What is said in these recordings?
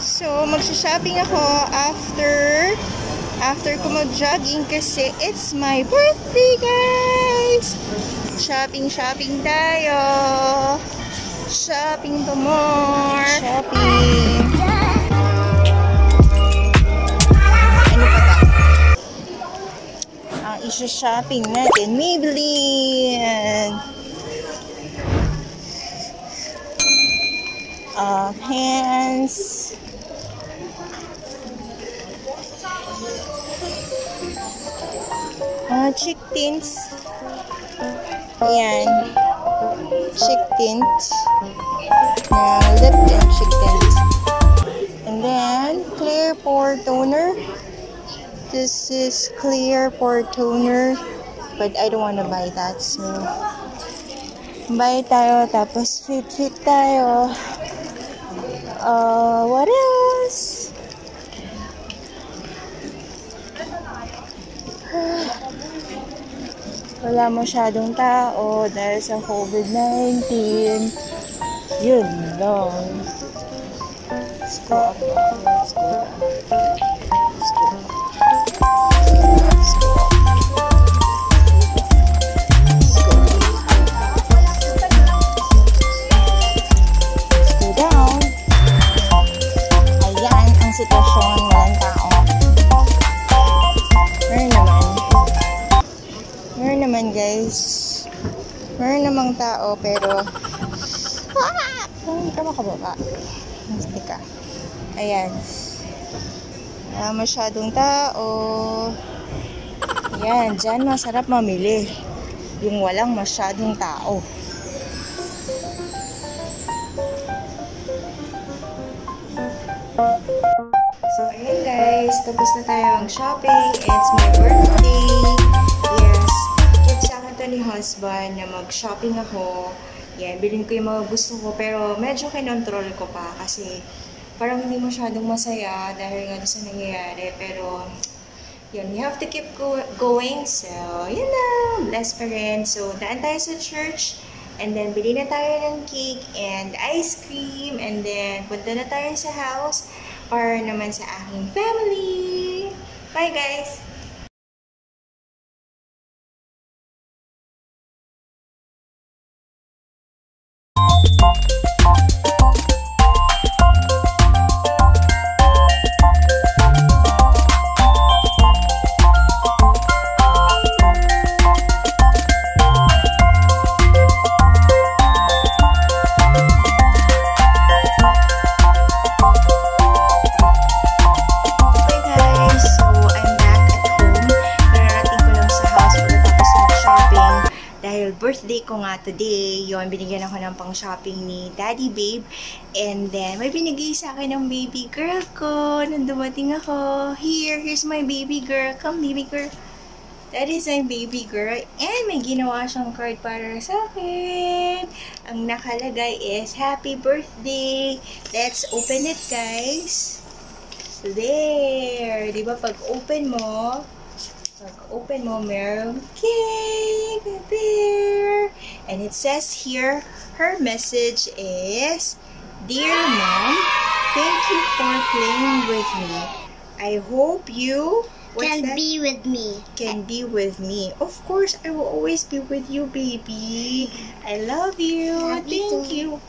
So, magsha-shopping ako after ko mag-jogging kasi it's my birthday, guys! Shopping tayo! Shopping to more! Shopping! Ano pa ba? Ang isa-shopping natin, Maybelline! Hands. Cheek tints. Ayan. Cheek tints. Lip and cheek tints. And then, clear pore toner. This is clear pore toner. But I don't want to buy that. So, buy tayo. Tapos, fit tayo. What else? Wala masyadong tao dahil sa COVID-19. Yun lang. Let's go up. Let's go up. Let's go up. Let's go up. Sitwasyon, walang tao. Meron naman guys. Meron namang tao pero hindi ka makababa. Hindi ka. Ayan. Wala masyadong tao. Ayan, dyan masarap mamili. Yung walang masyadong tao. So, ayan guys, tapos na tayo ang shopping. It's my birthday. Yes, gift sa akin to ni husband na mag-shopping ako. Yan, bilhin ko yung mga gusto ko. Pero medyo kinontrol ko pa kasi parang hindi masyadong masaya dahil nga sa nangyayari. Pero, yun, we have to keep going. So, yun na, bless pa rin. So, daan tayo sa church. And then, bili na tayo ng cake and ice cream. And then, punta na tayo sa house para naman sa aking family. Bye, guys! Birthday ko nga today, yon binigyan ako ng pang-shopping ni Daddy Babe. And then, may binigay sa akin ng baby girl ko nung dumating ako. Here's my baby girl. Come, baby girl. That is my baby girl. And may ginawa siyang card para sa akin. Ang nakalagay is, Happy Birthday! Let's open it, guys. So, there. Diba, pag open mo, merong cake there. And it says here, her message is, Dear Mom, thank you for playing with me. I hope you can be with me. Can be with me. Of course, I will always be with you, baby. I love you. Thank you.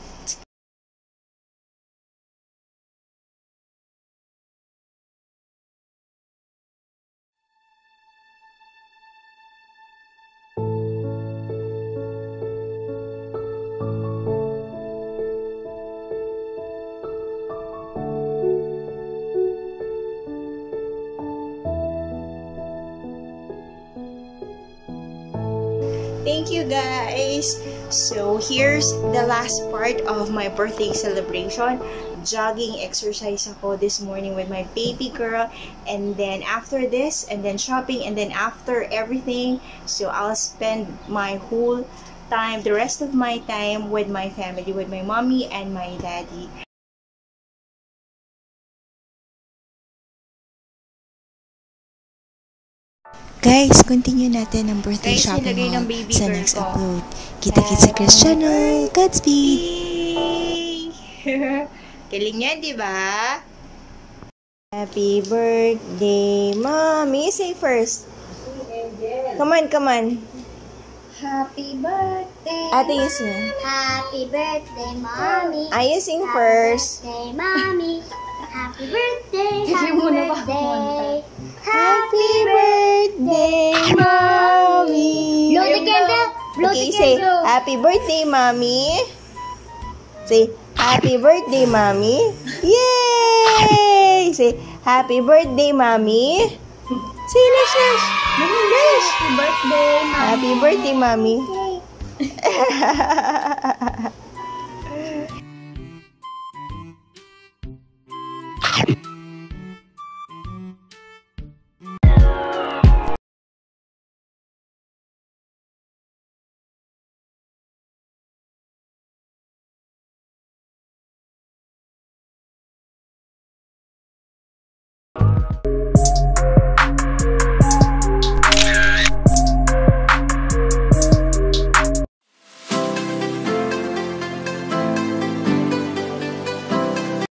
Thank you, guys. So, here's the last part of my birthday celebration. Jogging exercise ako this morning with my baby girl. And then, after this, and then shopping, and then after everything, so I'll spend my whole time, the rest of my time with my family, with my mommy and my daddy. Guys, continue natin ang birthday shopping mo sa next upload. Kita-kits sa Chris channel. Godspeed! Galing yan, di ba? Happy birthday, Mommy. Say first. Come on, come on. Happy birthday. Ate, you sing. Happy birthday, Mommy. You sing first. Happy birthday, Mommy. Happy birthday. Happy birthday. Happy birthday, Mommy. Blow the candle. Blow Okay, the say, candle. Happy birthday, Mommy. Say, Happy birthday, Mommy. Yay! Say, Happy birthday, Mommy. Say, Nash, Nash. Nash. Happy birthday, Mommy. Happy birthday, Mommy.